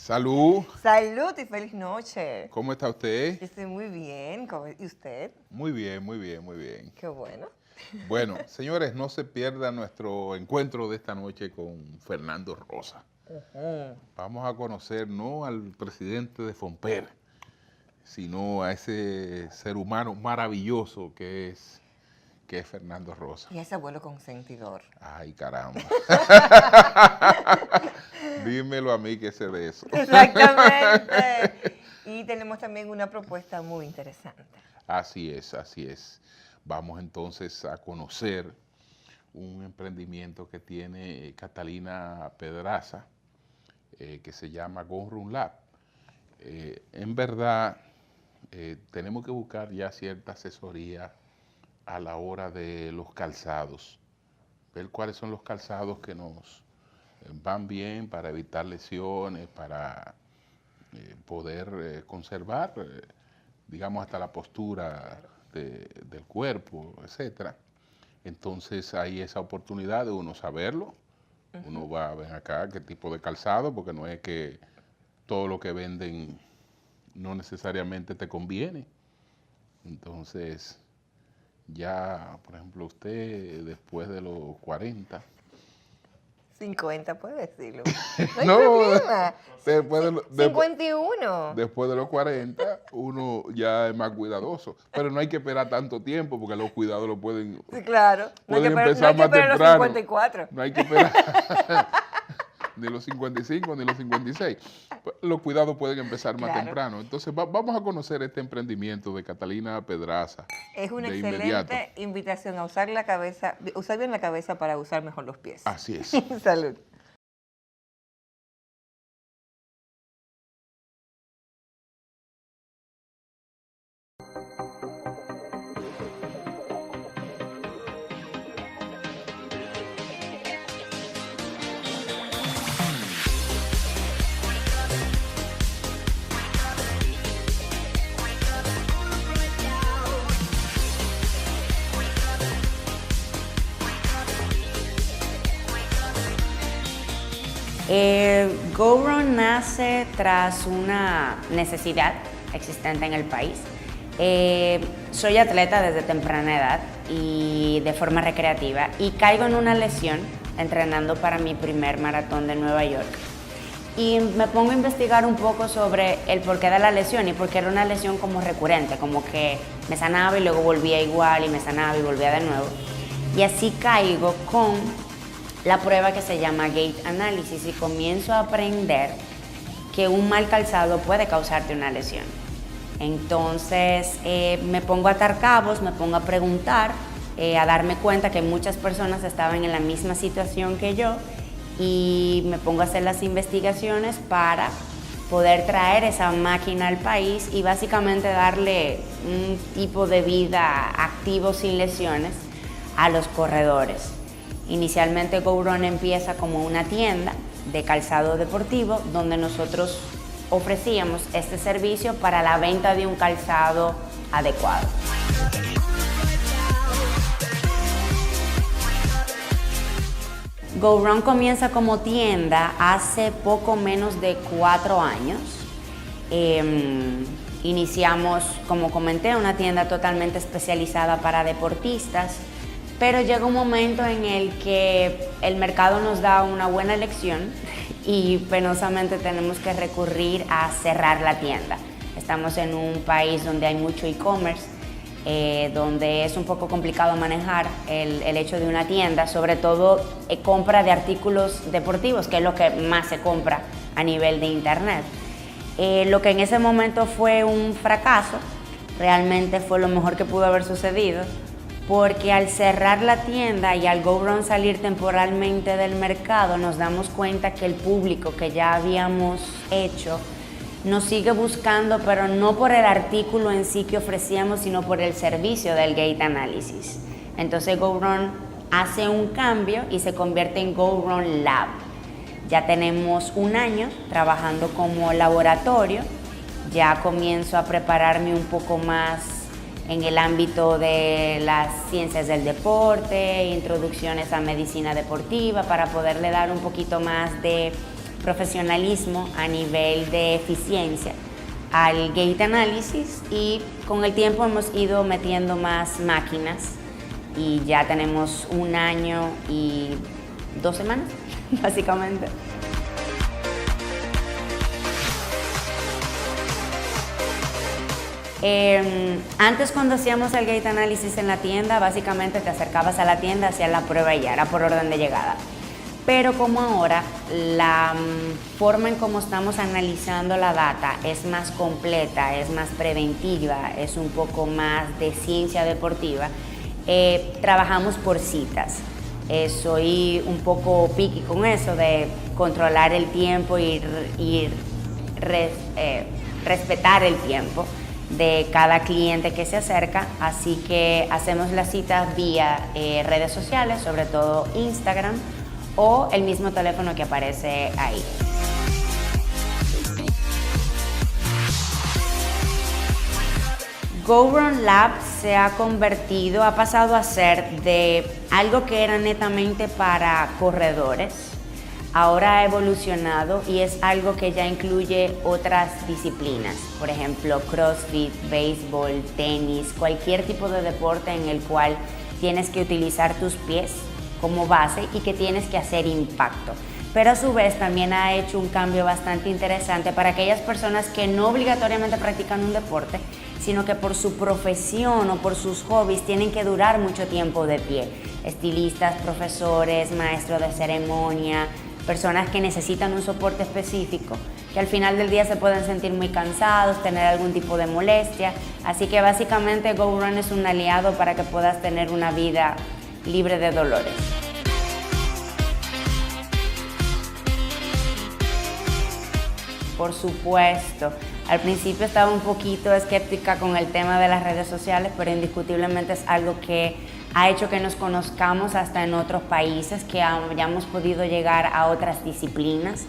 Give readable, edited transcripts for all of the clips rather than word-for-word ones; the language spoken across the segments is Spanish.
Salud. Salud y feliz noche. ¿Cómo está usted? Yo estoy muy bien. ¿Y usted? Muy bien, muy bien, muy bien. Qué bueno. Bueno, señores, no se pierda nuestro encuentro de esta noche con Fernando Rosa. Vamos a conocer no al presidente de Fomper, sino a ese ser humano maravilloso que es Fernando Rosa. Y ese abuelo consentidor. Ay, caramba. Dímelo a mí que sé de eso. Exactamente. Y tenemos también una propuesta muy interesante. Así es, así es. Vamos entonces a conocer un emprendimiento que tiene Catalina Pedraza, que se llama Go Run Lab. En verdad, tenemos que buscar ya cierta asesoría a la hora de los calzados, ver cuáles son los calzados que nos van bien para evitar lesiones, para poder conservar, digamos, hasta la postura del cuerpo, etcétera. Entonces hay esa oportunidad de uno saberlo. Uno va a ver acá qué tipo de calzado, porque no es que todo lo que venden no necesariamente te conviene. Entonces, ya, por ejemplo, usted después de los 40... 50, puede decirlo. No hay problema. Después de 51. Después de los 40, uno ya es más cuidadoso. Pero no hay que esperar tanto tiempo, porque los cuidados lo pueden, Sí, claro. pueden empezar más temprano. Los 54. No hay que esperar ni los 55 ni los 56. Los cuidados pueden empezar más temprano. Entonces vamos a conocer este emprendimiento de Catalina Pedraza. Es una de excelente inmediato. invitación a usar la cabeza, usar bien la cabeza para usar mejor los pies. Así es. Salud. Go Run nace tras una necesidad existente en el país. Soy atleta desde temprana edad y de forma recreativa y caigo en una lesión entrenando para mi primer maratón de Nueva York. Y me pongo a investigar un poco sobre el porqué de la lesión y porque era una lesión como recurrente, como que me sanaba y luego volvía igual y me sanaba y volvía de nuevo. Y así caigo con la prueba que se llama Gait Analysis y comienzo a aprender que un mal calzado puede causarte una lesión. Entonces me pongo a atar cabos, me pongo a preguntar, a darme cuenta que muchas personas estaban en la misma situación que yo y me pongo a hacer las investigaciones para poder traer esa máquina al país y básicamente darle un tipo de vida activo sin lesiones a los corredores. Inicialmente Go Run empieza como una tienda de calzado deportivo donde nosotros ofrecíamos este servicio para la venta de un calzado adecuado. Go Run comienza como tienda hace poco menos de 4 años. Iniciamos, como comenté, una tienda totalmente especializada para deportistas. Pero llega un momento en el que el mercado nos da una buena lección y penosamente tenemos que recurrir a cerrar la tienda. Estamos en un país donde hay mucho e-commerce, donde es un poco complicado manejar el hecho de una tienda, sobre todo compra de artículos deportivos, que es lo que más se compra a nivel de internet. Lo que en ese momento fue un fracaso, realmente fue lo mejor que pudo haber sucedido, porque al cerrar la tienda y al Go Run salir temporalmente del mercado, nos damos cuenta que el público que ya habíamos hecho nos sigue buscando, pero no por el artículo en sí que ofrecíamos, sino por el servicio del Gait Analysis. Entonces Go Run hace un cambio y se convierte en Go Run Lab. Ya tenemos 1 año trabajando como laboratorio, ya comienzo a prepararme un poco más en el ámbito de las ciencias del deporte, introducciones a medicina deportiva para poderle dar un poquito más de profesionalismo a nivel de eficiencia al gate analysis, y con el tiempo hemos ido metiendo más máquinas y ya tenemos 1 año y 2 semanas, básicamente. Antes, cuando hacíamos el gate analysis en la tienda, básicamente te acercabas a la tienda, hacías la prueba y ya era por orden de llegada. Pero como ahora la forma en cómo estamos analizando la data es más completa, es más preventiva, es un poco más de ciencia deportiva, trabajamos por citas. Soy un poco picky con eso de controlar el tiempo y respetar el tiempo de cada cliente que se acerca, así que hacemos las citas vía redes sociales, sobre todo Instagram, o el mismo teléfono que aparece ahí. GoRun Lab se ha pasado a ser de algo que era netamente para corredores, ahora ha evolucionado y es algo que ya incluye otras disciplinas, por ejemplo, CrossFit, béisbol, tenis, cualquier tipo de deporte en el cual tienes que utilizar tus pies como base y que tienes que hacer impacto. Pero a su vez también ha hecho un cambio bastante interesante para aquellas personas que no obligatoriamente practican un deporte, sino que por su profesión o por sus hobbies tienen que durar mucho tiempo de pie. Estilistas, profesores, maestros de ceremonia, personas que necesitan un soporte específico, que al final del día se pueden sentir muy cansados, tener algún tipo de molestia. Así que básicamente GoRun es un aliado para que puedas tener una vida libre de dolores. Por supuesto, al principio estaba un poquito escéptica con el tema de las redes sociales, pero indiscutiblemente es algo que ha hecho que nos conozcamos hasta en otros países, que hayamos podido llegar a otras disciplinas,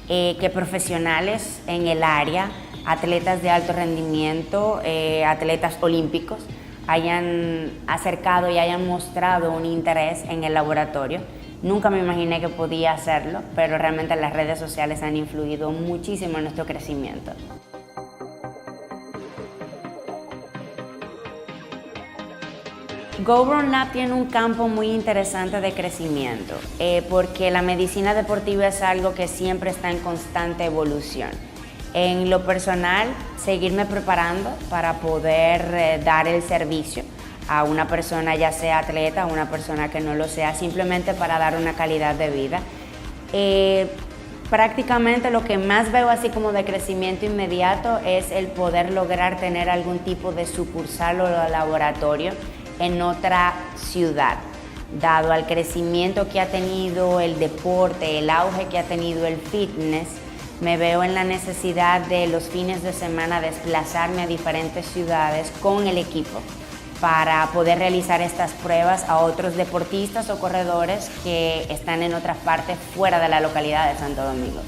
que profesionales en el área, atletas de alto rendimiento, atletas olímpicos, hayan acercado y hayan mostrado un interés en el laboratorio. Nunca me imaginé que podía hacerlo, pero realmente las redes sociales han influido muchísimo en nuestro crecimiento. GoRun Lab tiene un campo muy interesante de crecimiento, porque la medicina deportiva es algo que siempre está en constante evolución. En lo personal, seguirme preparando para poder dar el servicio a una persona, ya sea atleta o una persona que no lo sea, simplemente para dar una calidad de vida. Prácticamente lo que más veo así como de crecimiento inmediato es el poder lograr tener algún tipo de sucursal o laboratorio en otra ciudad. Dado al crecimiento que ha tenido el deporte, el auge que ha tenido el fitness, me veo en la necesidad de los fines de semana desplazarme a diferentes ciudades con el equipo para poder realizar estas pruebas a otros deportistas o corredores que están en otras partes fuera de la localidad de Santo Domingo.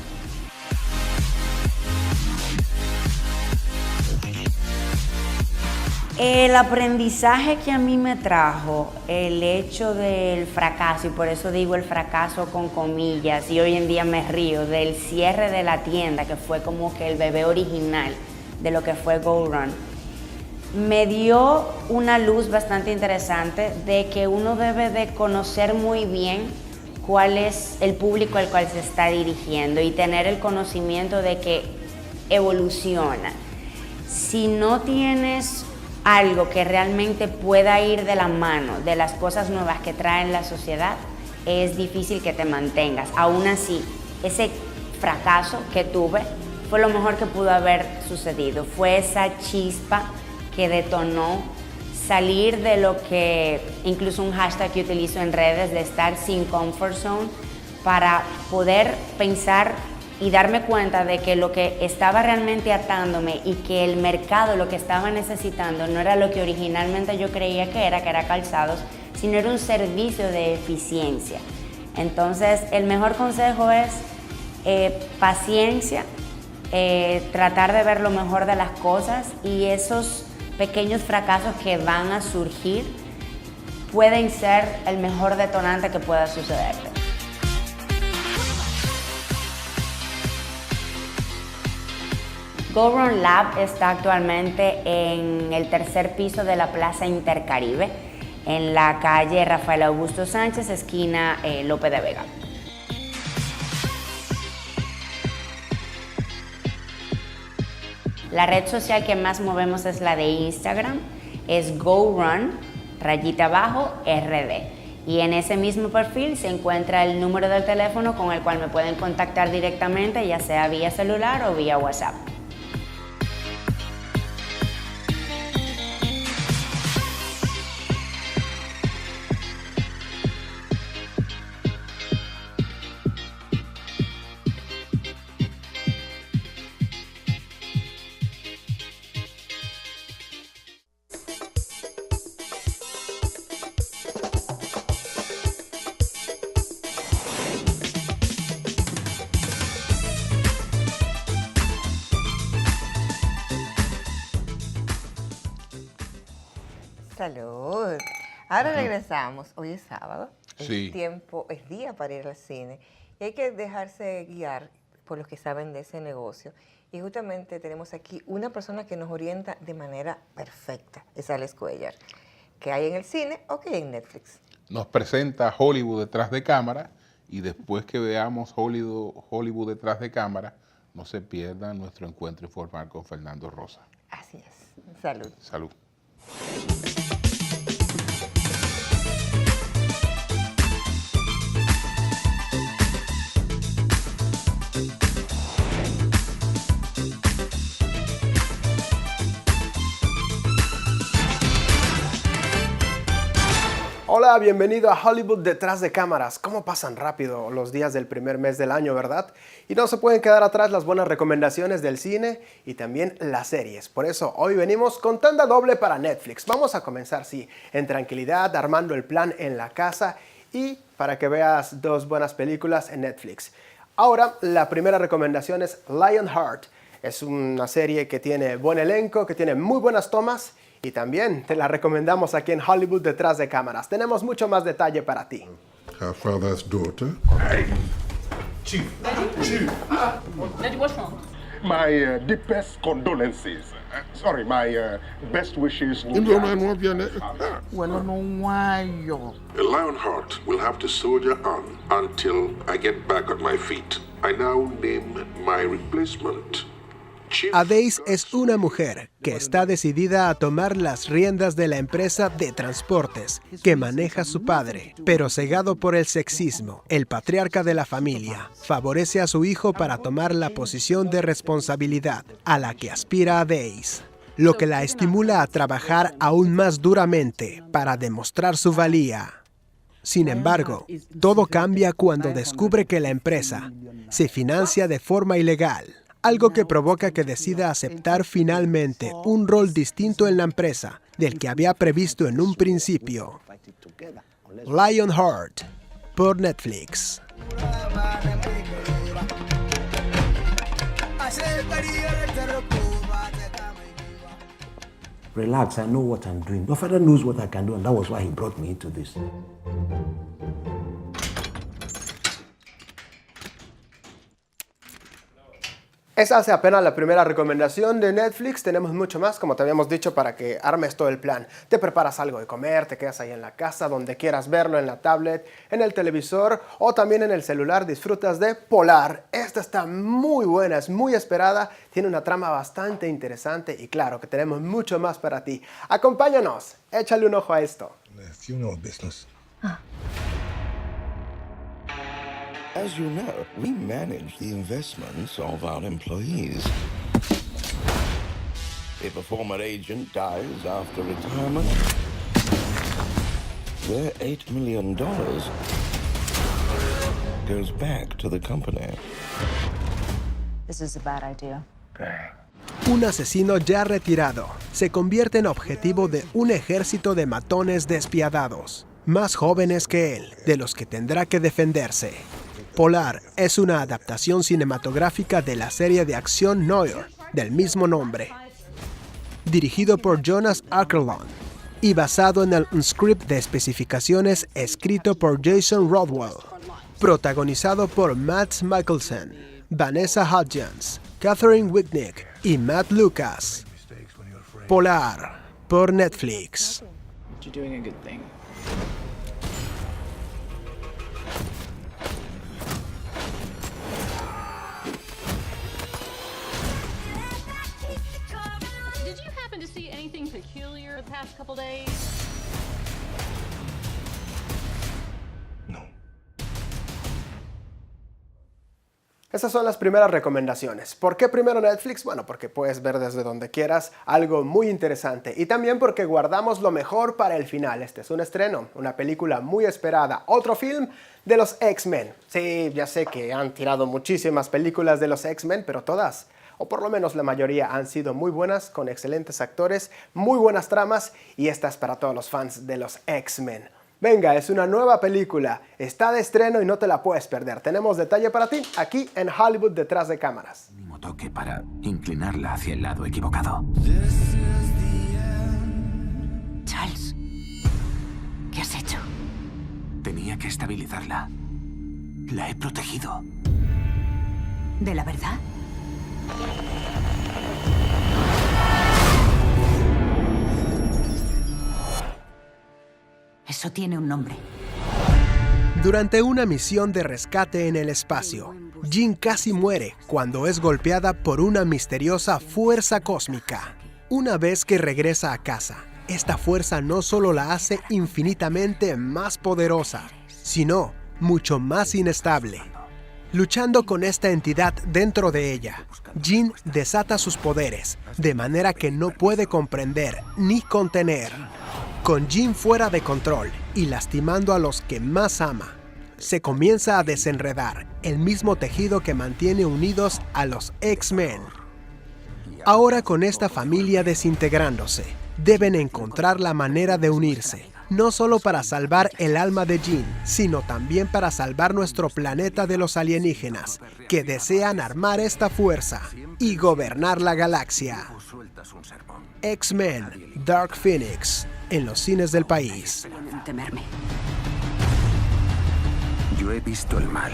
El aprendizaje que a mí me trajo el hecho del fracaso, y por eso digo el fracaso con comillas, y hoy en día me río, del cierre de la tienda, que fue como que el bebé original de lo que fue GoRun, me dio una luz bastante interesante de que uno debe de conocer muy bien cuál es el público al cual se está dirigiendo y tener el conocimiento de que evoluciona. Si no tienes algo que realmente pueda ir de la mano de las cosas nuevas que trae la sociedad, es difícil que te mantengas. Aún así, ese fracaso que tuve fue lo mejor que pudo haber sucedido. Fue esa chispa que detonó salir de lo que, incluso un hashtag que utilizo en redes, de estar sin comfort zone, para poder pensar y darme cuenta de que lo que estaba realmente atándome y que el mercado lo que estaba necesitando no era lo que originalmente yo creía que era calzados, sino era un servicio de eficiencia. Entonces, el mejor consejo es paciencia, tratar de ver lo mejor de las cosas, y esos pequeños fracasos que van a surgir pueden ser el mejor detonante que pueda sucederte. Go Run Lab está actualmente en el tercer piso de la Plaza Intercaribe, en la calle Rafael Augusto Sánchez, esquina Lope de Vega. La red social que más movemos es la de Instagram, es GoRun_RD. Y en ese mismo perfil se encuentra el número del teléfono con el cual me pueden contactar directamente, ya sea vía celular o vía WhatsApp. Salud. Ahora regresamos. Hoy es sábado. Sí. Es día para ir al cine. Y hay que dejarse guiar por los que saben de ese negocio. Y justamente tenemos aquí una persona que nos orienta de manera perfecta. Es Alex Cuellar. ¿Qué hay en el cine o qué hay en Netflix? Nos presenta Hollywood detrás de cámara y después que veamos Hollywood detrás de cámara, no se pierdan nuestro encuentro informal con Fernando Rosa. Así es. Salud. Salud. Hola, bienvenido a Hollywood detrás de cámaras. ¿Cómo pasan rápido los días del primer mes del año, verdad? Y no se pueden quedar atrás las buenas recomendaciones del cine y también las series. Por eso hoy venimos con tanda doble para Netflix. Vamos a comenzar, sí, en tranquilidad, armando el plan en la casa y para que veas dos buenas películas en Netflix. Ahora, la primera recomendación es Lionheart. Es una serie que tiene buen elenco, que tiene muy buenas tomas y también te la recomendamos aquí en Hollywood detrás de cámaras. Tenemos mucho más detalle para ti. Her father's daughter. Hey, Chief. Chief. Daddy, what's wrong? My deepest condolences. Sorry, my best wishes. Lionheart will have to soldier on until I get back on my feet. I now name my replacement. Adace es una mujer que está decidida a tomar las riendas de la empresa de transportes que maneja su padre, pero cegado por el sexismo, el patriarca de la familia favorece a su hijo para tomar la posición de responsabilidad a la que aspira Adace, lo que la estimula a trabajar aún más duramente para demostrar su valía. Sin embargo, todo cambia cuando descubre que la empresa se financia de forma ilegal, algo que provoca que decida aceptar finalmente un rol distinto en la empresa del que había previsto en un principio. Lionheart, por Netflix. Relax, I know what I'm doing. Your father knows what I can do, and that was why he brought me into this. Esa hace apenas la primera recomendación de Netflix. Tenemos mucho más, como te habíamos dicho, para que armes todo el plan. Te preparas algo de comer, te quedas ahí en la casa, donde quieras verlo, en la tablet, en el televisor o también en el celular. Disfrutas de Polar. Esta está muy buena, es muy esperada, tiene una trama bastante interesante y claro que tenemos mucho más para ti. Acompáñanos, échale un ojo a esto. Funeral business. As you know, we manage the investments of our employees. If a former agent dies after retirement, their $8 million goes back to the company. This is a bad idea. Un asesino ya retirado se convierte en objetivo de un ejército de matones despiadados, más jóvenes que él, de los que tendrá que defenderse. Polar es una adaptación cinematográfica de la serie de acción Noir, del mismo nombre, dirigido por Jonas Åkerlund y basado en el script de especificaciones escrito por Jason Rodwell, protagonizado por Mads Mikkelsen, Vanessa Hudgens, Catherine Winnick, y Matt Lucas. Polar, por Netflix. You're doing a good thing. Did you happen to see anything peculiar the past couple days? Esas son las primeras recomendaciones. ¿Por qué primero Netflix? Bueno, porque puedes ver desde donde quieras algo muy interesante. Y también porque guardamos lo mejor para el final. Este es un estreno, una película muy esperada. Otro film de los X-Men. Sí, ya sé que han tirado muchísimas películas de los X-Men, pero todas, o por lo menos la mayoría, han sido muy buenas, con excelentes actores, muy buenas tramas, y esta es para todos los fans de los X-Men. Venga, es una nueva película, está de estreno y no te la puedes perder. Tenemos detalle para ti aquí en Hollywood Detrás de Cámaras. Mínimo toque para inclinarla hacia el lado equivocado. Charles, ¿qué has hecho? Tenía que estabilizarla. La he protegido. ¿De la verdad? Eso tiene un nombre. Durante una misión de rescate en el espacio, Jean casi muere cuando es golpeada por una misteriosa fuerza cósmica. Una vez que regresa a casa, esta fuerza no solo la hace infinitamente más poderosa, sino mucho más inestable. Luchando con esta entidad dentro de ella, Jean desata sus poderes, de manera que no puede comprender ni contener. Con Jean fuera de control y lastimando a los que más ama, se comienza a desenredar el mismo tejido que mantiene unidos a los X-Men. Ahora, con esta familia desintegrándose, deben encontrar la manera de unirse, no solo para salvar el alma de Jean, sino también para salvar nuestro planeta de los alienígenas, que desean armar esta fuerza y gobernar la galaxia. X-Men Dark Phoenix, en los cines del país. Temerme. Yo he visto el mal.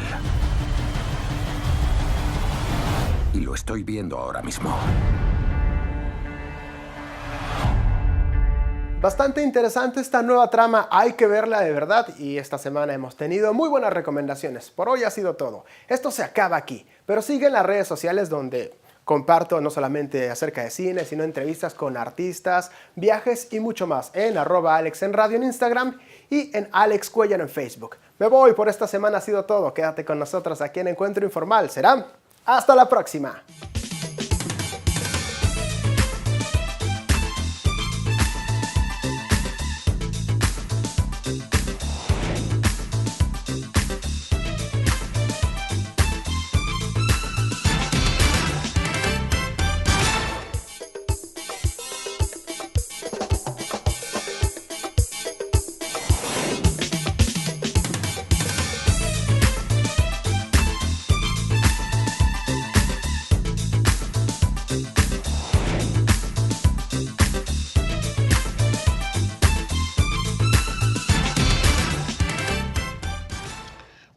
Y lo estoy viendo ahora mismo. Bastante interesante esta nueva trama, hay que verla de verdad, y esta semana hemos tenido muy buenas recomendaciones. Por hoy ha sido todo. Esto se acaba aquí, pero sigue en las redes sociales donde comparto no solamente acerca de cine, sino entrevistas con artistas, viajes y mucho más en @AlexEnRadio en Instagram y en Alex Cuellar en Facebook. Me voy, por esta semana ha sido todo. Quédate con nosotros aquí en Encuentro Informal. Será hasta la próxima.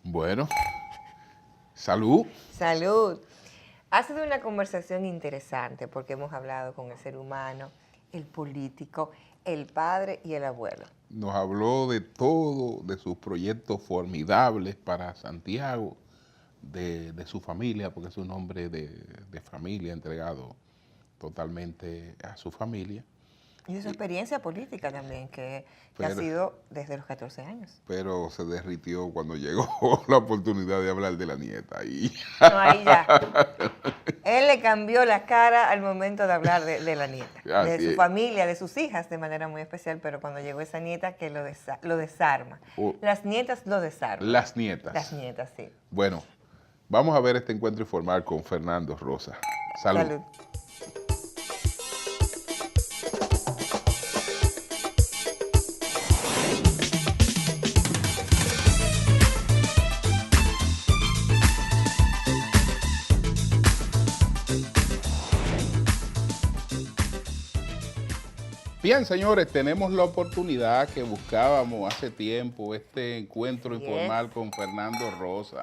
Bueno, salud. Salud. Ha sido una conversación interesante porque hemos hablado con el ser humano, el político, el padre y el abuelo. Nos habló de todo, de sus proyectos formidables para Santiago, de su familia, porque es un hombre de familia entregado totalmente a su familia. Y de su experiencia política también, que ha sido desde los 14 años. Pero se derritió cuando llegó la oportunidad de hablar de la nieta. Y... No, ahí ya. Él le cambió la cara al momento de hablar de la nieta, de su familia, de sus hijas de manera muy especial, pero cuando llegó esa nieta que lo desarma. Las nietas lo desarman. Las nietas. Las nietas, sí. Bueno, vamos a ver este encuentro informal con Fernando Rosa. Salud. Salud. Bien, señores, tenemos la oportunidad que buscábamos hace tiempo, este encuentro informal con Fernando Rosa.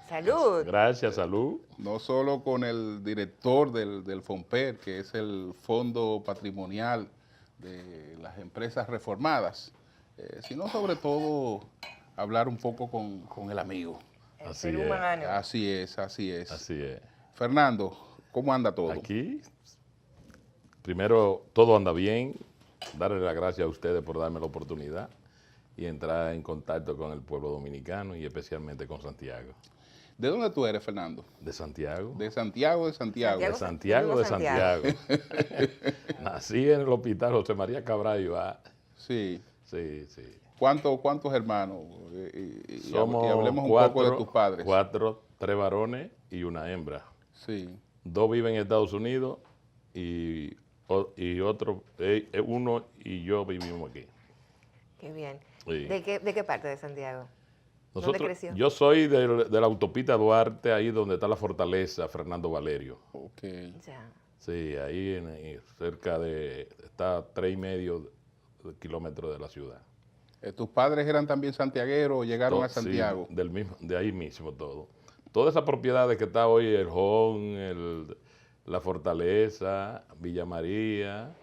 Salud. Gracias, salud. No solo con el director del FOMPER, que es el Fondo Patrimonial de las Empresas Reformadas, sino sobre todo hablar un poco con el amigo. Así ser es. humano. Así es, así es. Así es. Fernando, ¿cómo anda todo? Aquí, primero, todo anda bien. Darle las gracias a ustedes por darme la oportunidad y entrar en contacto con el pueblo dominicano y especialmente con Santiago. ¿De dónde tú eres, Fernando? ¿De Santiago? De Santiago, de Santiago. De Santiago, de Santiago. Nací en el hospital José María Cabral. Sí. Sí, sí. ¿Cuántos hermanos? Somos y hablemos cuatro, un poco de tus padres. 3 varones y una hembra. Sí. 2 viven en Estados Unidos y uno y yo vivimos aquí. Qué bien. Sí. ¿De qué parte de Santiago? ¿Dónde Nosotros, creció? yo soy de la autopista Duarte, ahí donde está la fortaleza Fernando Valerio. Ok. Ya. Sí, ahí cerca está a 3,5 kilómetros de la ciudad. ¿Tus padres eran también santiagueros o llegaron a Santiago? Sí, de ahí mismo todo. Todas esas propiedades que está hoy, el Jón, la Fortaleza, Villa María,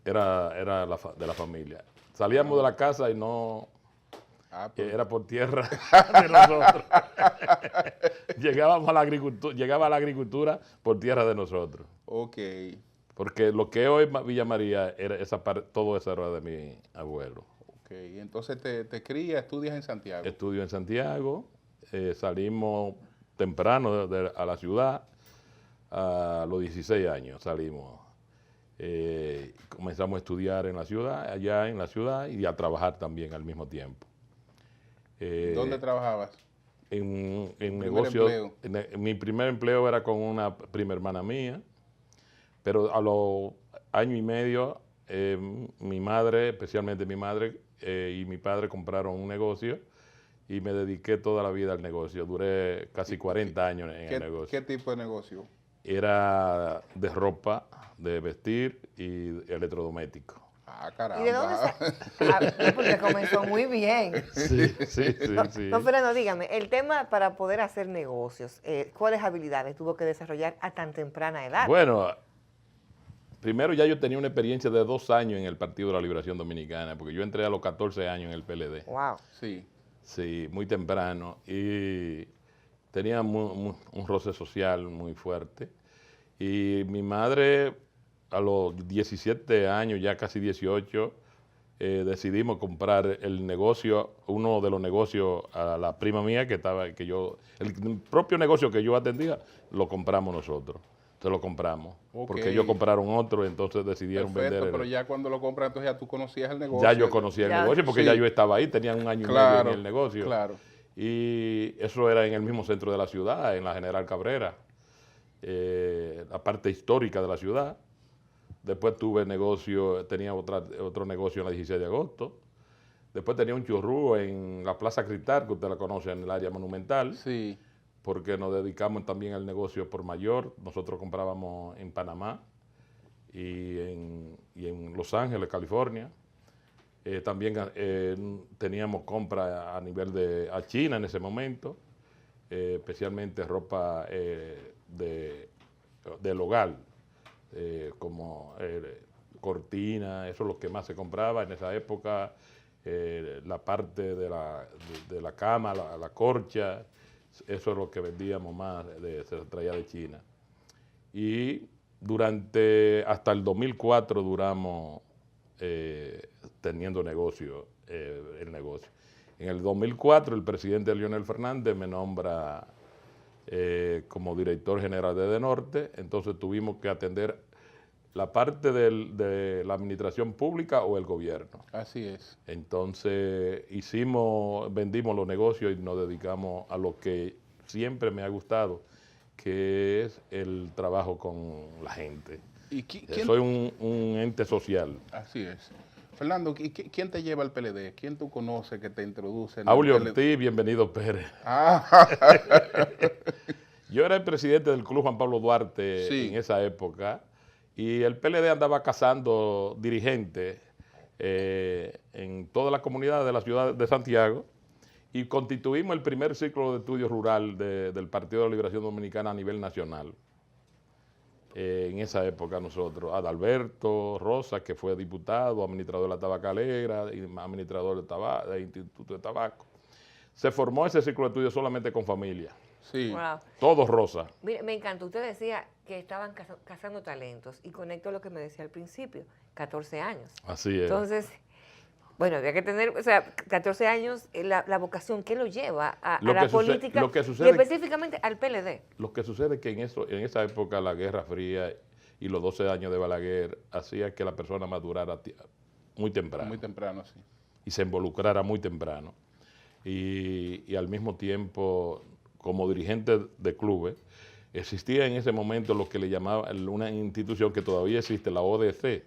era de la familia. Salíamos de la casa y no... Era por tierra de nosotros. Llegaba a la agricultura por tierra de nosotros. Ok. Porque lo que hoy Villa María, todo eso era de mi abuelo. Ok, entonces te crías, estudias en Santiago. Estudio en Santiago, salimos temprano a la ciudad, a los 16 años salimos. Comenzamos a estudiar allá en la ciudad y a trabajar también al mismo tiempo. ¿Dónde trabajabas? En negocios. Mi primer empleo era con una prima hermana mía, pero a los año y medio mi madre, especialmente mi madre y mi padre compraron un negocio y me dediqué toda la vida al negocio. Duré casi 40 años en el negocio. ¿Qué tipo de negocio? Era de ropa, de vestir y electrodoméstico. Ah, caramba. ¿Y de dónde porque comenzó muy bien. Sí. No, Fernando, dígame, el tema para poder hacer negocios, ¿cuáles habilidades tuvo que desarrollar a tan temprana edad? Bueno, primero ya yo tenía una experiencia de 2 años en el Partido de la Liberación Dominicana, porque yo entré a los 14 años en el PLD. Wow. Sí. Sí, muy temprano. Y tenía un roce social muy fuerte. Y mi madre, a los 17 años, ya casi 18, decidimos comprar el negocio, uno de los negocios a la prima mía el propio negocio que yo atendía, lo compramos nosotros. Entonces lo compramos. Okay. Porque ellos compraron otro, entonces decidieron vender. Pero ya cuando lo compras, entonces ya tú conocías el negocio. Ya yo conocía el negocio porque ya yo estaba ahí, tenía 1 año y medio en el negocio. Claro. Y eso era en el mismo centro de la ciudad, en la General Cabrera, la parte histórica de la ciudad. Después tenía otro negocio en la 16 de agosto. Después tenía un churrú en la Plaza Cristal, que usted la conoce, en el área monumental. Sí. Porque nos dedicamos también al negocio por mayor. Nosotros comprábamos en Panamá y en Los Ángeles, California. También teníamos compra a nivel a China en ese momento, especialmente ropa del hogar, como cortina, eso es lo que más se compraba en esa época, la parte de la cama, la corcha. Eso es lo que vendíamos más, se traía de China. Y hasta el 2004 duramos teniendo el negocio. En el 2004 el presidente Leonel Fernández me nombra como director general de Edenorte, entonces tuvimos que atender la parte de la administración pública o el gobierno. Así es. Entonces vendimos los negocios y nos dedicamos a lo que siempre me ha gustado, que es el trabajo con la gente. Soy un ente social. Así es. Fernando, ¿quién te lleva al PLD? ¿Quién tú conoces que te introduce? Aulio Ortiz, bienvenido Pérez. Yo era el presidente del Club Juan Pablo Duarte en esa época. Y el PLD andaba cazando dirigentes en todas las comunidades de la ciudad de Santiago y constituimos el primer ciclo de estudio rural del Partido de la Liberación Dominicana a nivel nacional. En esa época nosotros, Adalberto Rosa, que fue diputado, administrador de la tabacalera, y administrador del Instituto de Tabaco. Se formó ese ciclo de estudio solamente con familia. Sí. Wow. Todos Rosa. Mire, me encantó. Usted decía que estaban cazando talentos y conecto a lo que me decía al principio, 14 años. Así es. Entonces, bueno, había que tener, o sea, 14 años, la vocación que lo lleva a la política y específicamente al PLD. Lo que sucede es que en esa época la Guerra Fría y los 12 años de Balaguer hacía que la persona madurara muy temprano. Muy temprano, sí. Y se involucrara muy temprano. Y al mismo tiempo, como dirigente de clubes, existía en ese momento lo que le llamaban una institución que todavía existe, la ODC.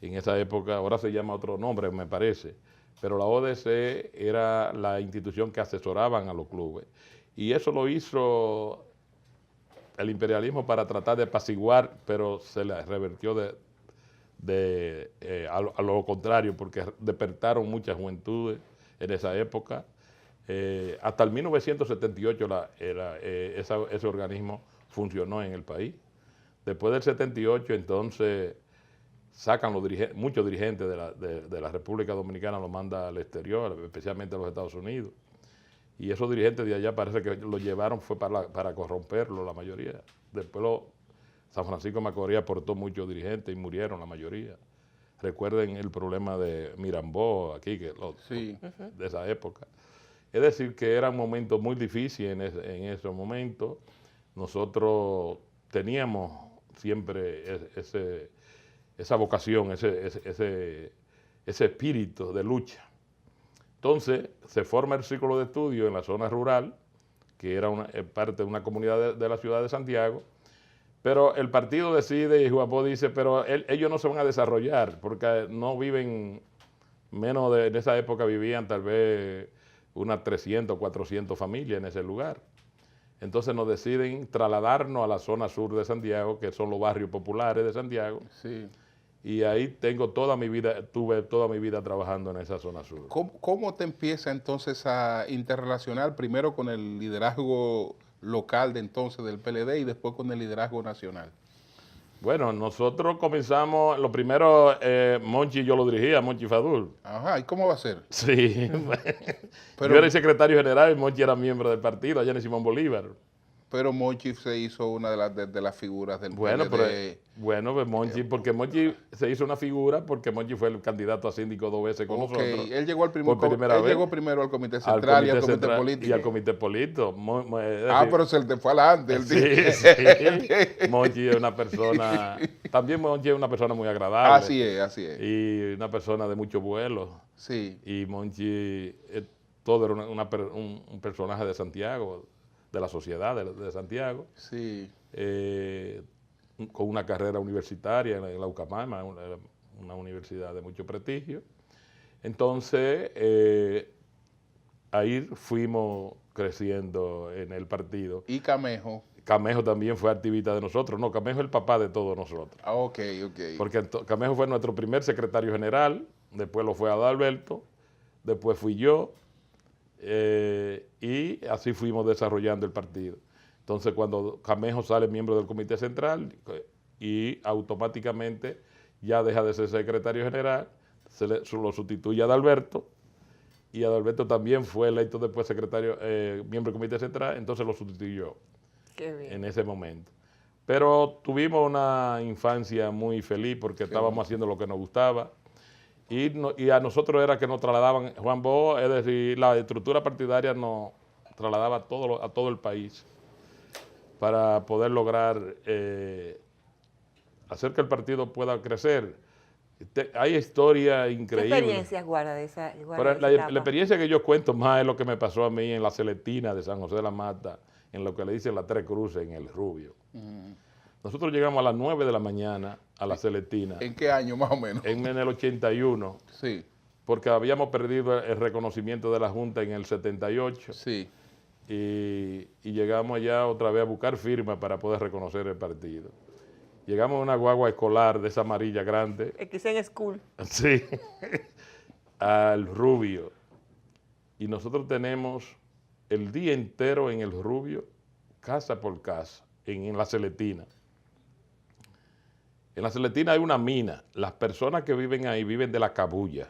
En esa época, ahora se llama otro nombre, me parece, pero la ODC era la institución que asesoraban a los clubes. Y eso lo hizo el imperialismo para tratar de apaciguar, pero se le revertió a lo contrario, porque despertaron muchas juventudes en esa época. Hasta el 1978 ese organismo funcionó en el país. Después del 78, entonces, sacan muchos dirigentes de la República Dominicana, los manda al exterior, especialmente a los Estados Unidos. Y esos dirigentes de allá parece que lo llevaron fue para corromperlo, la mayoría. Después San Francisco de Macorís aportó muchos dirigentes y murieron la mayoría. Recuerden el problema de Mirambó aquí, sí. De esa época. Es decir, que eran momentos muy difíciles en esos momentos. Nosotros teníamos siempre esa vocación, ese espíritu de lucha. Entonces, se forma el círculo de estudio en la zona rural, que era parte de una comunidad de la ciudad de Santiago, pero el partido decide y Juan Bosch dice, pero ellos no se van a desarrollar, porque no viven, en esa época vivían tal vez unas 300, 400 familias en ese lugar. Entonces nos deciden trasladarnos a la zona sur de Santiago, que son los barrios populares de Santiago. Sí. Y ahí tuve toda mi vida trabajando en esa zona sur. ¿Cómo te empieza entonces a interrelacionar primero con el liderazgo local de entonces del PLD y después con el liderazgo nacional? Bueno, nosotros comenzamos, lo primero, Monchi yo lo dirigía, Monchi Fadul. Ajá, ¿y cómo va a ser? Sí, yo era el secretario general y Monchi era miembro del partido allá en Simón Bolívar. Pero Monchi se hizo una de las figuras del PLD. Pues Monchi, porque Monchi se hizo una figura porque Monchi fue el candidato a síndico 2 veces con nosotros. Él llegó llegó primero al Comité Central y al Comité Político. Y al Comité Político. Pero se le fue adelante. Sí. Monchi es una persona, también Monchi es una persona muy agradable. Así es. Y una persona de mucho vuelo. Sí. Y Monchi, todo era un personaje de Santiago, de la sociedad de Santiago, sí. Con una carrera universitaria en la UCAMAMA, una universidad de mucho prestigio. Entonces, ahí fuimos creciendo en el partido. ¿Y Camejo? Camejo también fue activista de nosotros. No, Camejo es el papá de todos nosotros. Ah, ok. Porque Camejo fue nuestro primer secretario general, después lo fue Adalberto, después fui yo, y así fuimos desarrollando el partido. Entonces, cuando Camejo sale miembro del Comité Central y automáticamente ya deja de ser secretario general, lo sustituye a Adalberto, y Adalberto también fue electo después miembro del Comité Central, entonces lo sustituyó. Qué bien. En ese momento. Pero tuvimos una infancia muy feliz porque estábamos haciendo lo que nos gustaba. Y a nosotros era que nos trasladaban, Juan Bosch, es decir, la estructura partidaria nos trasladaba a todo el país para poder lograr hacer que el partido pueda crecer. Hay historia increíble. ¿Qué experiencias guarda de esa la experiencia que yo cuento más es lo que me pasó a mí en la Celestina de San José de la Mata, en lo que le dicen las Tres Cruces, en el Rubio. Nosotros llegamos a las 9 de la mañana a la Celestina. ¿En qué año más o menos? En el 81. Sí. Porque habíamos perdido el reconocimiento de la Junta en el 78. Sí. Y llegamos allá otra vez a buscar firmas para poder reconocer el partido. Llegamos a una guagua escolar de esa amarilla grande. XN School. Sí. Al Rubio. y nosotros tenemos el día entero en el Rubio, casa por casa, en la Celetina. En la Celetina hay una mina. Las personas que viven ahí viven de la cabulla.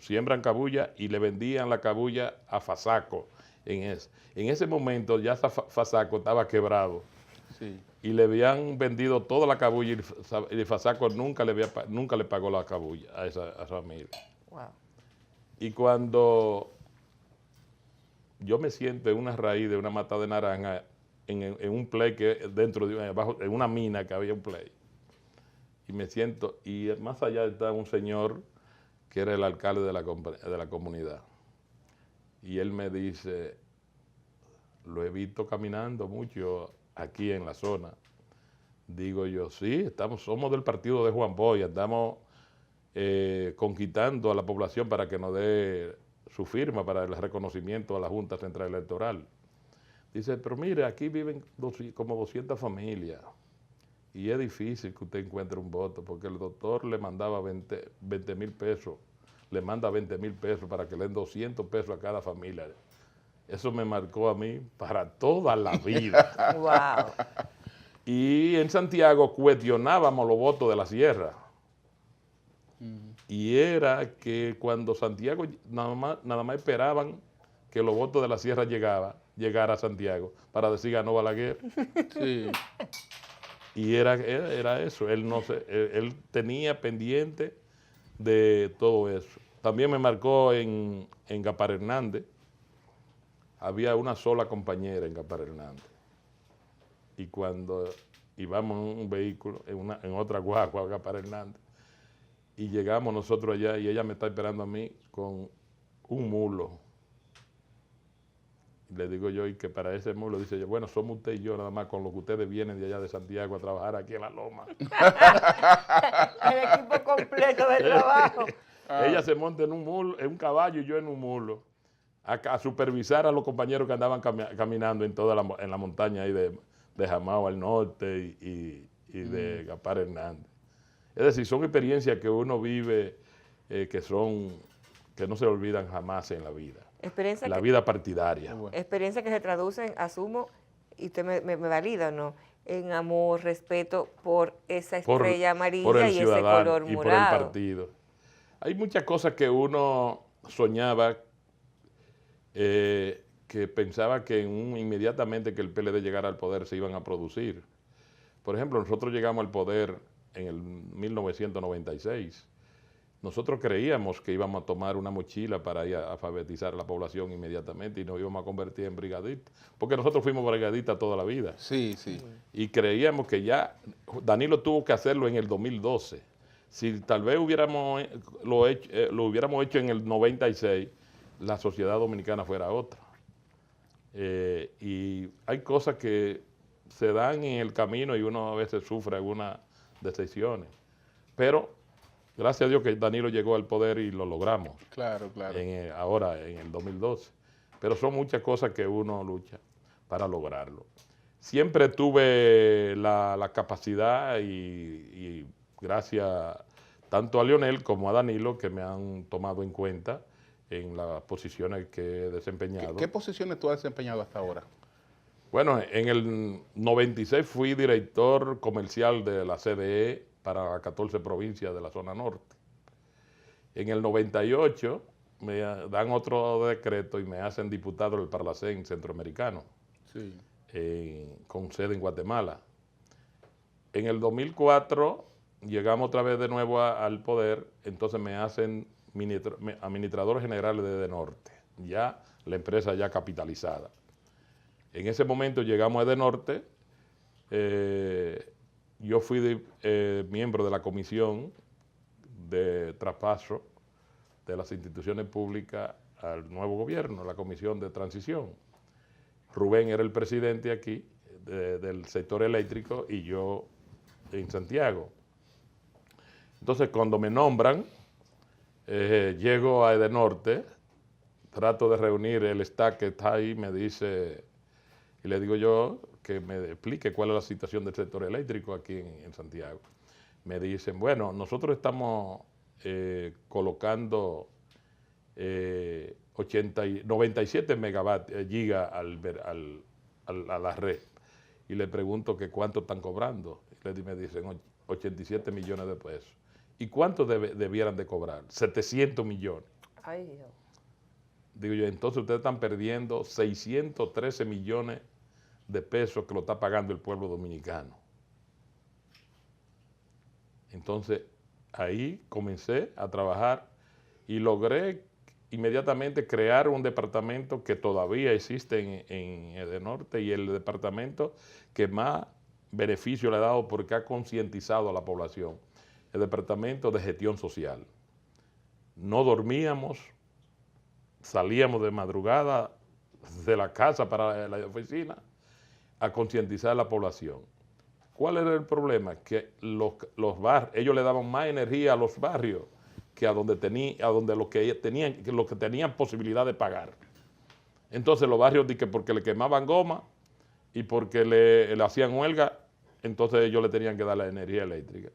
Siembran cabulla y le vendían la cabulla a Fasaco. En ese momento ya Fasaco estaba quebrado. Sí. Y le habían vendido toda la cabulla y Fasaco nunca le pagó la cabulla a esa familia. Wow. Y cuando yo me siento en una raíz de una mata de naranja, en un play que dentro de abajo, en una mina que había un play, y me siento, y más allá está un señor que era el alcalde de la comunidad. Y él me dice, lo he visto caminando mucho aquí en la zona. Digo yo, sí, somos del partido de Juan Boy, estamos conquistando a la población para que nos dé su firma para el reconocimiento a la Junta Central Electoral. Dice, pero mire, aquí viven como 200 familias y es difícil que usted encuentre un voto porque el doctor le mandaba 20,000 pesos, le manda 20,000 pesos para que le den 200 pesos a cada familia. Eso me marcó a mí para toda la vida. Wow. Y en Santiago cuestionábamos los votos de la sierra. Y era que cuando Santiago, nada más esperaban que los votos de la sierra llegara a Santiago para decir ganó Balaguer. Sí. Y era eso, él tenía pendiente de todo eso. También me marcó en Gaspar Hernández, había una sola compañera en Gaspar Hernández. Y cuando íbamos en un vehículo, en otra guagua a Gaspar Hernández, y llegamos nosotros allá y ella me está esperando a mí con un mulo. Y le digo yo, y que para ese mulo, dice yo, bueno, somos usted y yo nada más con lo que ustedes vienen de allá de Santiago a trabajar aquí en La Loma. El equipo completo de trabajo. Ella se monta en un mulo, en un caballo y yo en un mulo, a supervisar a los compañeros que andaban caminando en la montaña ahí de Jamao al norte y de Gaspar Hernández. Es decir, son experiencias que uno vive que no se olvidan jamás en la vida. En la vida partidaria. Experiencias que se traducen, asumo, y usted me valida o no, en amor, respeto por esa estrella amarilla y ese color morado. Y por el partido. Hay muchas cosas que uno soñaba, que pensaba que inmediatamente que el PLD llegara al poder se iban a producir. Por ejemplo, nosotros llegamos al poder en el 1996. Nosotros creíamos que íbamos a tomar una mochila para ir a alfabetizar a la población inmediatamente y nos íbamos a convertir en brigadistas, porque nosotros fuimos brigadistas toda la vida. Sí, sí. Y creíamos que ya Danilo tuvo que hacerlo en el 2012. Si tal vez lo hubiéramos hecho en el 96, la sociedad dominicana fuera otra. Y hay cosas que se dan en el camino y uno a veces sufre algunas decepciones. Pero gracias a Dios que Danilo llegó al poder y lo logramos. Claro, claro. Ahora, en el 2012. Pero son muchas cosas que uno lucha para lograrlo. Siempre tuve la capacidad y gracias tanto a Leonel como a Danilo que me han tomado en cuenta en las posiciones que he desempeñado. ¿Qué posiciones tú has desempeñado hasta ahora? Bueno, en el 96 fui director comercial de la CDE para 14 provincias de la zona norte. En el 98 me dan otro decreto y me hacen diputado del Parlacén centroamericano, sí, con sede en Guatemala. En el 2004 llegamos otra vez de nuevo al poder, entonces me hacen administrador general de Edenorte, ya la empresa ya capitalizada. En ese momento llegamos a Edenorte, yo fui miembro de la comisión de traspaso de las instituciones públicas al nuevo gobierno, la comisión de transición. Rubén era el presidente aquí del sector eléctrico y yo en Santiago. Entonces cuando me nombran, llego a Edenorte, trato de reunir el staff que está ahí, me dice, y le digo yo que me explique cuál es la situación del sector eléctrico aquí en Santiago. Me dicen, bueno, nosotros estamos colocando 97 gigas a la red. Y le pregunto que cuánto están cobrando. Y me dicen 87 millones de pesos. ¿Y cuánto debieran de cobrar? 700 millones. Ay, Dios. Digo yo, entonces ustedes están perdiendo 613 millones de pesos que lo está pagando el pueblo dominicano. Entonces, ahí comencé a trabajar y logré inmediatamente crear un departamento que todavía existe en Edenorte y el departamento que más beneficio le ha dado porque ha concientizado a la población, el departamento de gestión social. No dormíamos, salíamos de madrugada de la casa para la oficina a concientizar a la población. ¿Cuál era el problema? Que los barrios, ellos le daban más energía a los barrios que a donde los que tenían posibilidad de pagar. Entonces los barrios, porque le quemaban goma y porque le hacían huelga, entonces ellos le tenían que dar la energía eléctrica.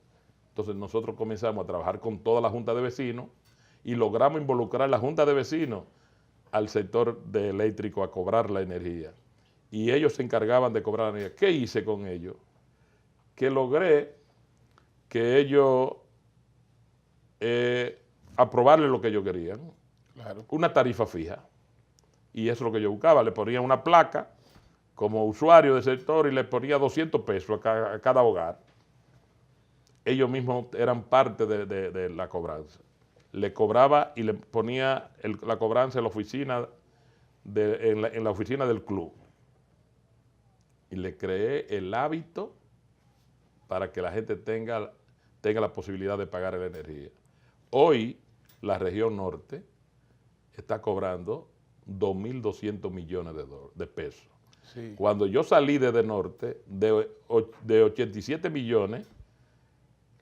Entonces nosotros comenzamos a trabajar con toda la Junta de Vecinos y logramos involucrar la Junta de Vecinos al sector de eléctrico a cobrar la energía. Y ellos se encargaban de cobrar la energía. ¿Qué hice con ellos? Que logré que ellos aprobarle lo que ellos querían, Claro. una tarifa fija. Y eso es lo que yo buscaba. Le ponía una placa como usuario del sector y le ponía 200 pesos a cada hogar. Ellos mismos eran parte de la cobranza. Le cobraba y le ponía la cobranza en la oficina, en la oficina del club. Y le creé el hábito para que la gente tenga la posibilidad de pagar la energía. Hoy, la región norte está cobrando 2.200 millones de pesos. Sí. Cuando yo salí desde norte, de 87 millones,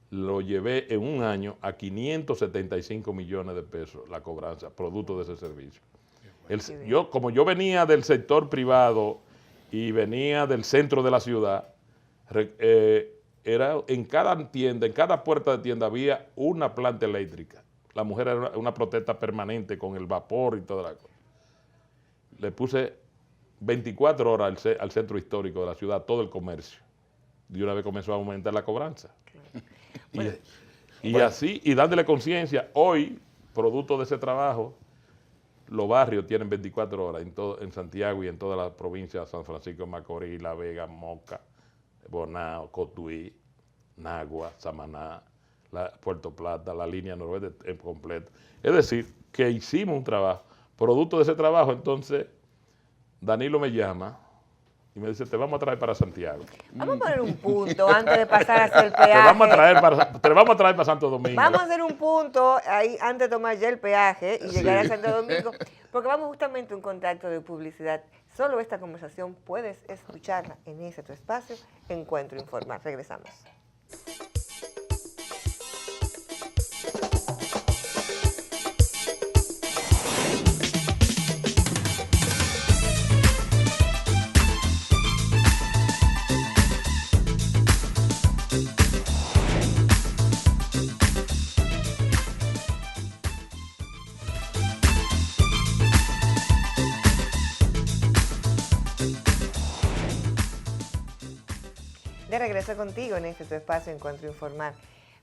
lo llevé en un año a 575 millones de pesos la cobranza, producto de ese servicio. Como yo venía del sector privado y venía del centro de la ciudad, en cada tienda, en cada puerta de tienda había una planta eléctrica. La mujer era una protesta permanente con el vapor y toda la cosa. Le puse 24 horas al centro histórico de la ciudad, todo el comercio. De una vez comenzó a aumentar la cobranza. Así, y dándole conciencia, hoy, producto de ese trabajo, los barrios tienen 24 horas en Santiago y en todas las provincias, San Francisco de Macorís, La Vega, Moca, Bonao, Cotuí, Nagua, Samaná, Puerto Plata, la línea noroeste en completo. Es decir, que hicimos un trabajo. Producto de ese trabajo, entonces, Danilo me llama y me dice, te vamos a traer para Santiago. Vamos a poner un punto antes de pasar a hacer el peaje. Te vamos a traer para Santo Domingo. Vamos a hacer un punto ahí antes de tomar ya el peaje y llegar a Santo Domingo, porque vamos justamente a un contacto de publicidad. Solo esta conversación puedes escucharla en ese tu espacio, Encuentro Informal. Regresamos. De regreso contigo en este tu espacio Encuentro Informal.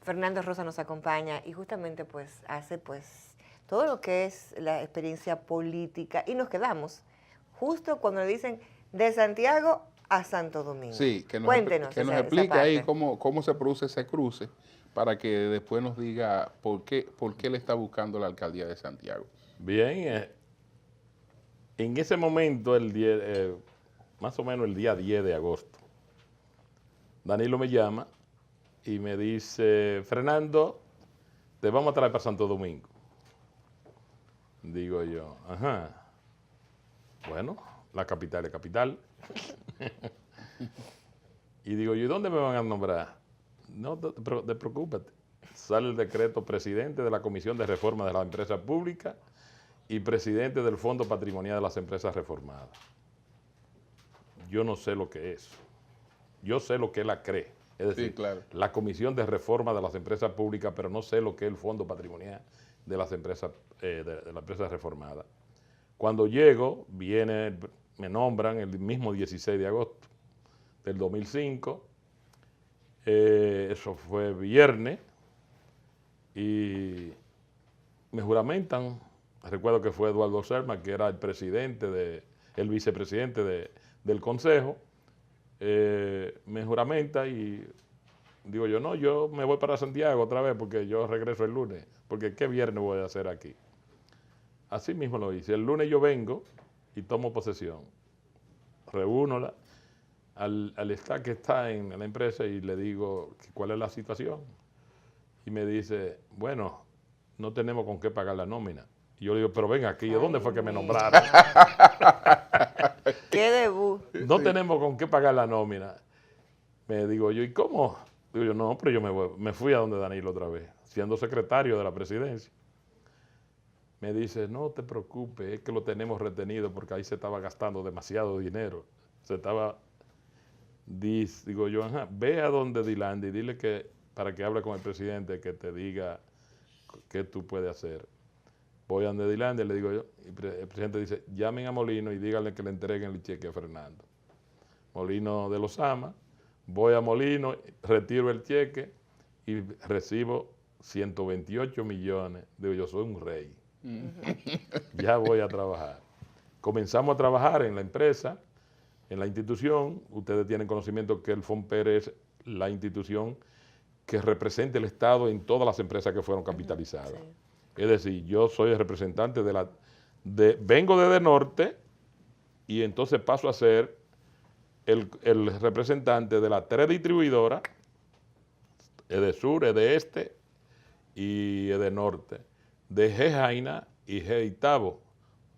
Fernando Rosa nos acompaña y justamente pues hace pues todo lo que es la experiencia política y nos quedamos justo cuando le dicen de Santiago a Santo Domingo. Sí, que nos, Cuéntenos que nos explique ahí cómo se produce ese cruce para que después nos diga por qué le está buscando la alcaldía de Santiago. Bien, en ese momento, más o menos el día 10 de agosto, Danilo me llama y me dice, Fernando, te vamos a traer para Santo Domingo. Digo yo, ajá, bueno, la capital es capital. Y digo yo, ¿y dónde me van a nombrar? No te preocupes, sale el decreto presidente de la Comisión de Reforma de las Empresas Públicas y presidente del Fondo Patrimonial de las Empresas Reformadas. Yo no sé lo que es. Yo sé lo que es la CRE, es decir, sí, claro, la Comisión de Reforma de las Empresas Públicas, pero no sé lo que es el Fondo Patrimonial de las Empresas, de las empresas reformadas. Cuando llego, me nombran el mismo 16 de agosto del 2005. Eso fue viernes. Y me juramentan. Recuerdo que fue Eduardo Serma, que era el vicepresidente del consejo. Me juramenta y digo yo, no, yo me voy para Santiago otra vez porque yo regreso el lunes, porque ¿qué viernes voy a hacer aquí? Así mismo lo hice. El lunes yo vengo y tomo posesión. Reúno al staff que está en la empresa y le digo cuál es la situación. Y me dice, bueno, no tenemos con qué pagar la nómina. Y yo le digo, pero ven aquí, ¿de dónde fue que me nombraron? ¡Qué debut! No tenemos con qué pagar la nómina. Me digo yo, ¿y cómo? Digo yo, no, pero yo me fui a donde Danilo otra vez, siendo secretario de la presidencia. Me dice, no te preocupes, es que lo tenemos retenido porque ahí se estaba gastando demasiado dinero. Digo yo, ajá, ve a donde Dilandi y dile que para que hable con el presidente, que te diga qué tú puedes hacer. Voy a donde Dilandi y le digo yo, y el presidente dice, llamen a Molino y díganle que le entreguen el cheque a Fernando. Molino de los Ama, voy a Molino, retiro el cheque y recibo 128 millones. Digo, yo soy un rey. Ya voy a trabajar. Comenzamos a trabajar en la empresa, en la institución. Ustedes tienen conocimiento que el FONPER es la institución que representa el Estado en todas las empresas que fueron capitalizadas. Sí. Es decir, yo soy el representante vengo desde Norte y entonces paso a ser el representante de las 3 distribuidoras, de Sur, de Este y de Norte, de G. Jaina y G. Itabo,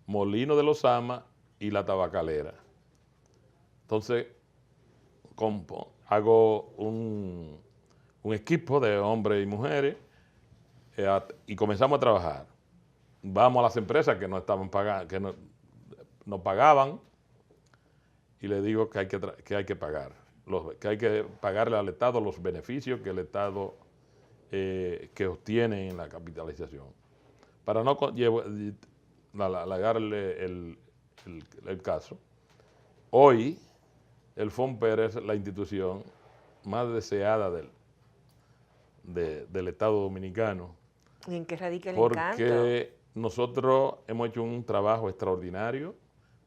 Molino de los Ama y La Tabacalera. Entonces, hago un equipo de hombres y mujeres y comenzamos a trabajar. Vamos a las empresas que no estaban pagando, que no pagaban, y le digo que hay que pagar, que hay que pagarle al Estado los beneficios que el Estado que obtiene en la capitalización. Para no alargarle el caso, hoy el FONPER es la institución más deseada del Estado Dominicano. ¿Y en qué radica el encanto? Porque encanto? Nosotros hemos hecho un trabajo extraordinario,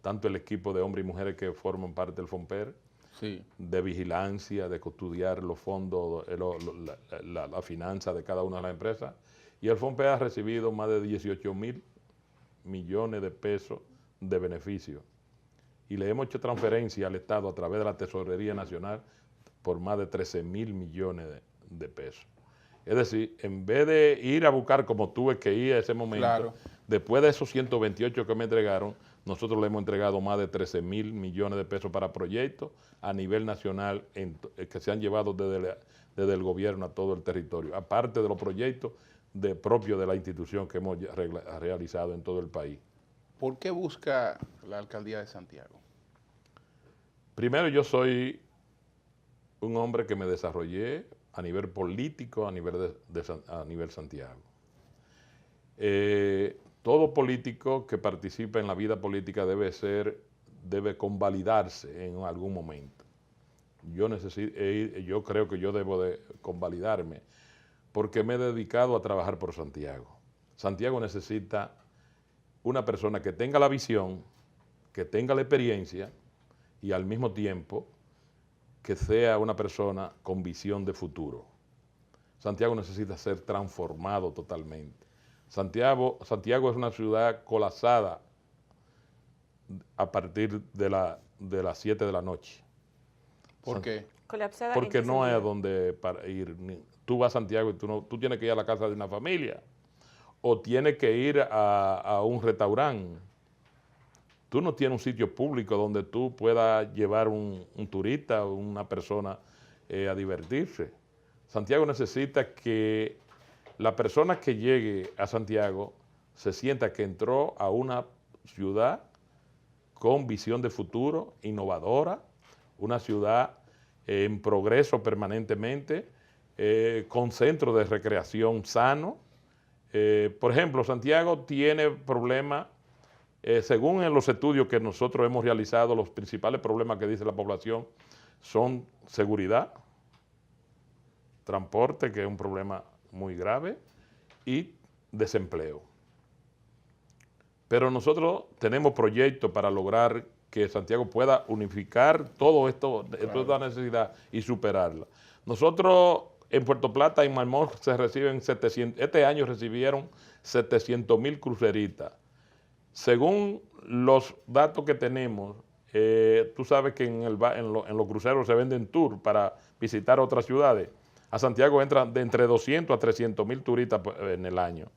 tanto el equipo de hombres y mujeres que forman parte del FONPER, sí, de vigilancia, de custodiar los fondos, la finanza de cada una de las empresas. Y el FONPER ha recibido más de 18.000 millones de pesos de beneficios. Y le hemos hecho transferencia al Estado a través de la Tesorería Nacional por más de 13.000 millones de pesos. Es decir, en vez de ir a buscar como tuve que ir a ese momento, claro, después de esos 128 que me entregaron, nosotros le hemos entregado más de 13.000 millones de pesos para proyectos a nivel nacional que se han llevado desde el gobierno a todo el territorio, aparte de los proyectos propios de la institución que hemos realizado en todo el país. ¿Por qué busca la alcaldía de Santiago? Primero, yo soy un hombre que me desarrollé a nivel político, a nivel Santiago. Todo político que participa en la vida política debe convalidarse en algún momento. Yo creo que yo debo de convalidarme porque me he dedicado a trabajar por Santiago. Santiago necesita una persona que tenga la visión, que tenga la experiencia y al mismo tiempo que sea una persona con visión de futuro. Santiago necesita ser transformado totalmente. Santiago es una ciudad colapsada a partir de las 7 de la noche. ¿Por qué? Colapsada. Porque no hay a dónde ir. Tú vas a Santiago y tú tienes que ir a la casa de una familia o tienes que ir a un restaurante. Tú no tienes un sitio público donde tú puedas llevar un turista o una persona a divertirse. Santiago necesita que la persona que llegue a Santiago se sienta que entró a una ciudad con visión de futuro, innovadora, una ciudad en progreso permanentemente, con centros de recreación sano. Por ejemplo, Santiago tiene problemas Según en los estudios que nosotros hemos realizado, los principales problemas que dice la población son seguridad, transporte, que es un problema muy grave, y desempleo. Pero nosotros tenemos proyectos para lograr que Santiago pueda unificar todo esto, toda esta necesidad y superarla. Nosotros en Puerto Plata, en Marmol, se reciben 700, este año recibieron 700,000 cruceritas. Según los datos que tenemos, tú sabes que en los cruceros se venden tours para visitar otras ciudades. A Santiago entran de entre 200 a 300,000 turistas en el año.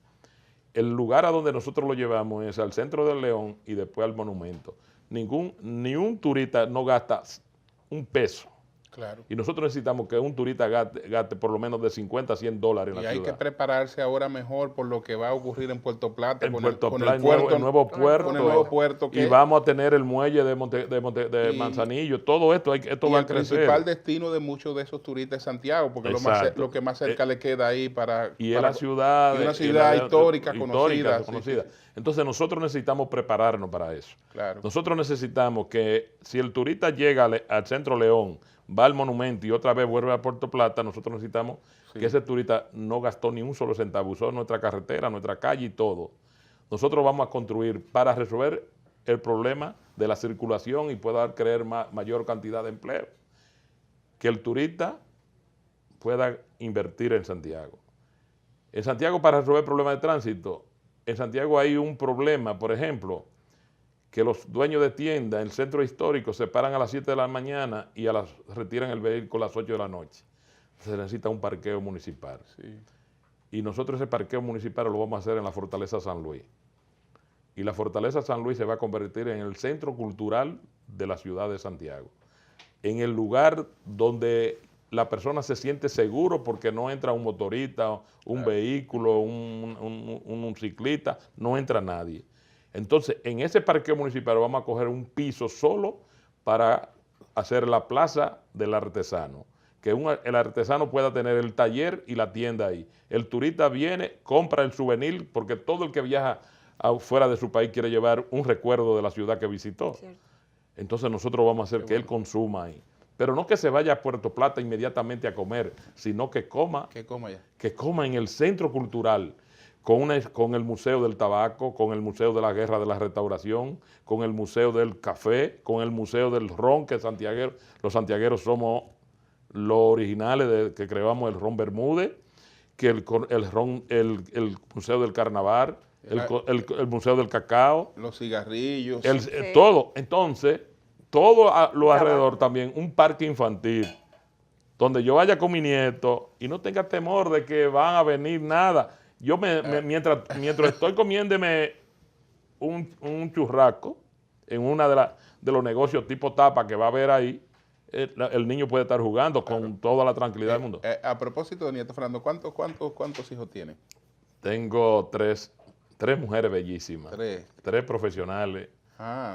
El lugar a donde nosotros lo llevamos es al centro del León y después al monumento. Ni un turista no gasta un peso. Claro. Y nosotros necesitamos que un turista gaste por lo menos de 50 a 100 dólares en la ciudad. Y hay que prepararse ahora mejor por lo que va a ocurrir en Puerto Plata. En Puerto Plata, el nuevo puerto. Y vamos a tener el muelle de Manzanillo. Todo esto, esto va a crecer. El principal destino de muchos de esos turistas es Santiago, porque lo que más cerca le queda ahí para... Y es la ciudad... Y una ciudad histórica, conocida. Entonces nosotros necesitamos prepararnos para eso. Claro. Nosotros necesitamos que si el turista llega al Centro León, va al monumento y otra vez vuelve a Puerto Plata, nosotros necesitamos que ese turista no gastó ni un solo centavo, usó nuestra carretera, nuestra calle y todo. Nosotros vamos a construir para resolver el problema de la circulación y pueda crear mayor cantidad de empleo. Que el turista pueda invertir en Santiago. En Santiago, para resolver el problema de tránsito, en Santiago hay un problema, por ejemplo, que los dueños de tiendas en el centro histórico se paran a las 7 de la mañana y retiran el vehículo a las 8 de la noche. Se necesita un parqueo municipal. Sí. Y nosotros ese parqueo municipal lo vamos a hacer en la Fortaleza San Luis. Y la Fortaleza San Luis se va a convertir en el centro cultural de la ciudad de Santiago. En el lugar donde la persona se siente seguro porque no entra un motorista, un vehículo, un ciclista, no entra nadie. Entonces, en ese parqueo municipal vamos a coger un piso solo para hacer la plaza del artesano. Que el artesano pueda tener el taller y la tienda ahí. El turista viene, compra el souvenir, porque todo el que viaja fuera de su país quiere llevar un recuerdo de la ciudad que visitó. Cierto. Entonces nosotros vamos a hacer que él consuma ahí. Pero no que se vaya a Puerto Plata inmediatamente a comer, sino que coma, que coma en el centro cultural. Con el Museo del Tabaco, con el Museo de la Guerra de la Restauración, con el Museo del Café, con el Museo del Ron, que los santiagueros somos los originales que creamos el ron Bermúdez, que el Museo del Carnaval, el Museo del Cacao. Los cigarrillos. Todo. Entonces, todo lo alrededor también, un parque infantil, donde yo vaya con mi nieto y no tenga temor de que van a venir nada. Yo mientras estoy comiéndome un churrasco en una de los negocios tipo tapa que va a haber ahí, el niño puede estar jugando con toda la tranquilidad del mundo. A propósito de nieto, Fernando, ¿cuántos hijos tiene? Tengo tres mujeres bellísimas. Tres profesionales.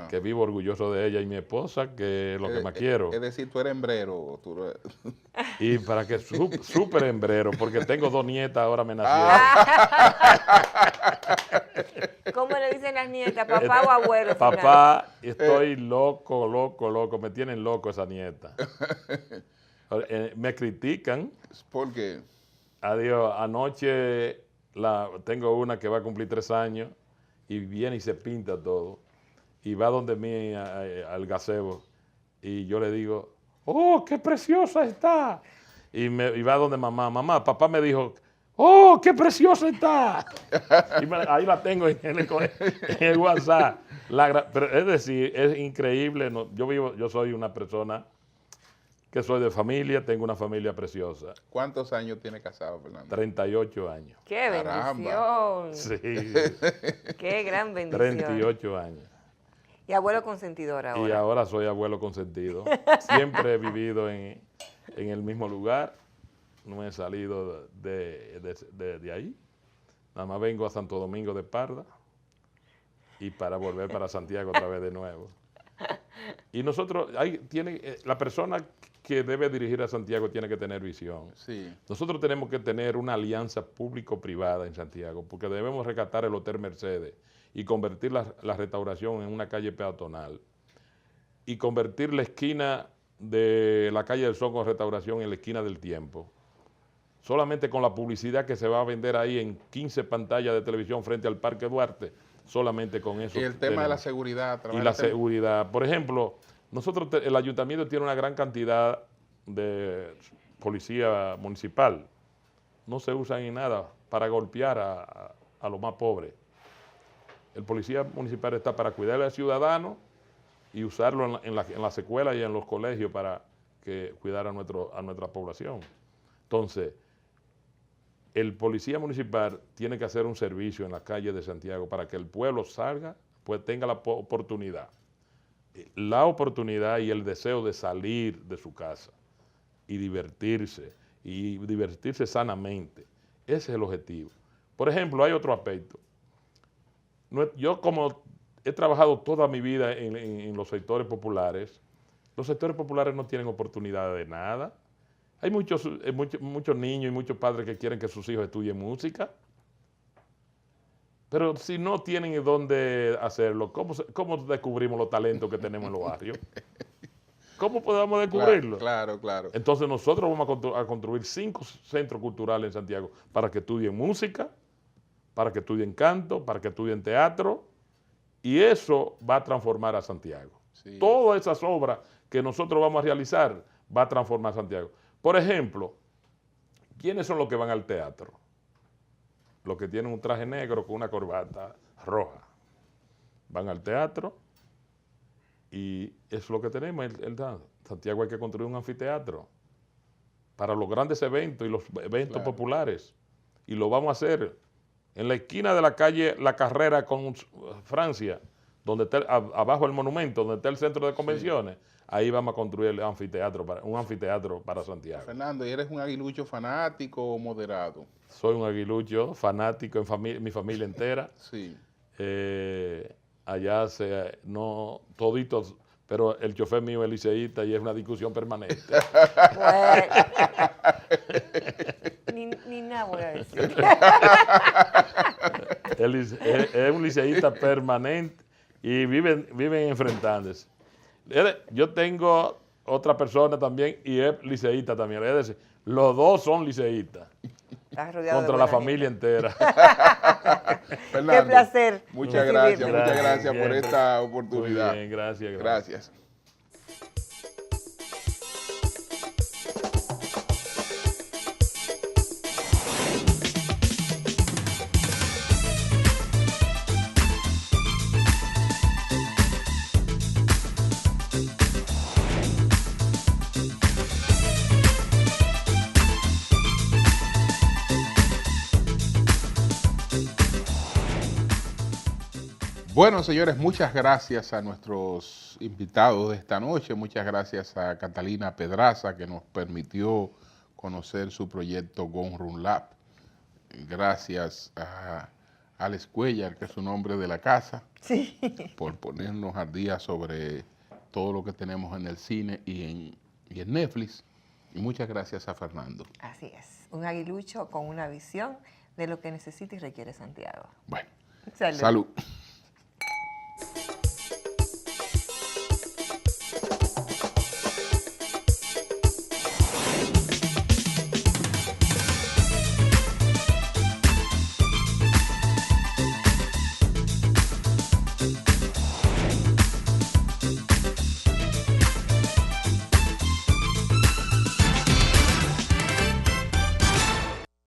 Que vivo orgulloso de ella y mi esposa, que es lo que más quiero. Es decir, tú eres hembrero. Y para que súper hembrero, porque tengo 2 nietas, ahora me nacieron. ¿Cómo le dicen las nietas? ¿Papá o abuelo? Papá, estoy loco, me tienen loco esa nieta. Me critican. ¿Por qué? Adiós, anoche tengo una que va a cumplir 3 años y viene y se pinta todo. Y va donde mí al gazebo y yo le digo, ¡oh, qué preciosa está! Y va donde mamá, papá me dijo, ¡oh, qué preciosa está! Y ahí la tengo en el WhatsApp. Pero es decir, es increíble. Yo soy una persona que soy de familia, tengo una familia preciosa. ¿Cuántos años tiene casado, Fernando? 38 años. ¡Qué bendición! Sí. ¡Qué gran bendición! 38 años. Y abuelo consentidor ahora. Y ahora soy abuelo consentido. Siempre he vivido en el mismo lugar. No he salido de ahí. Nada más vengo a Santo Domingo de Parda y para volver para Santiago otra vez de nuevo. Y nosotros, la persona que debe dirigir a Santiago tiene que tener visión. Sí. Nosotros tenemos que tener una alianza público-privada en Santiago porque debemos rescatar el Hotel Mercedes y convertir la restauración en una calle peatonal y convertir la esquina de la calle del Sol con restauración en la esquina del Tiempo. Solamente con la publicidad que se va a vender ahí en 15 pantallas de televisión frente al Parque Duarte, solamente con eso. Y el tema de la seguridad. Y la seguridad. Por ejemplo, el ayuntamiento tiene una gran cantidad de policía municipal. No se usan en nada para golpear a los más pobres. El policía municipal está para cuidar al ciudadano y usarlo en las escuelas y en los colegios para cuidar a nuestra población. Entonces, el policía municipal tiene que hacer un servicio en las calles de Santiago para que el pueblo salga, pues tenga la oportunidad y el deseo de salir de su casa y divertirse sanamente. Ese es el objetivo. Por ejemplo, hay otro aspecto. Yo como he trabajado toda mi vida en los sectores populares no tienen oportunidad de nada. Hay muchos niños y muchos padres que quieren que sus hijos estudien música, pero si no tienen dónde hacerlo, ¿cómo descubrimos los talentos que tenemos en los barrios? ¿Cómo podemos descubrirlo? Claro. Entonces nosotros vamos a construir 5 centros culturales en Santiago para que estudien música, para que estudien canto, para que estudien teatro, y eso va a transformar a Santiago. Sí. Todas esas obras que nosotros vamos a realizar va a transformar a Santiago. Por ejemplo, ¿quiénes son los que van al teatro? Los que tienen un traje negro con una corbata roja. Van al teatro y eso es lo que tenemos. En Santiago hay que construir un anfiteatro para los grandes eventos y los eventos populares. Y lo vamos a hacer en la esquina de la calle La Carrera con Francia, donde está abajo el monumento, donde está el centro de convenciones. Sí. Ahí vamos a construir un anfiteatro para Santiago. Fernando, ¿y eres un aguilucho fanático o moderado? Soy un aguilucho fanático, mi familia entera. Sí. Allá no toditos, pero el chofer mío es liceísta y es una discusión permanente. Ni nada voy a decir. Es un liceísta permanente y viven enfrentándose. Yo tengo otra persona también y es liceísta también. Es decir, los dos son liceístas. Contra la familia entera. Fernando, qué placer. Muchas gracias por esta oportunidad. Muy bien, gracias. Gracias. Bueno, señores, muchas gracias a nuestros invitados de esta noche. Muchas gracias a Catalina Pedraza, que nos permitió conocer su proyecto Gone Room Lab. Gracias a Alex Cuellar, que es su nombre de la casa, sí, por ponernos al día sobre todo lo que tenemos en el cine y en Netflix. Y muchas gracias a Fernando. Así es, un aguilucho con una visión de lo que necesita y requiere Santiago. Bueno, Salud. Salud.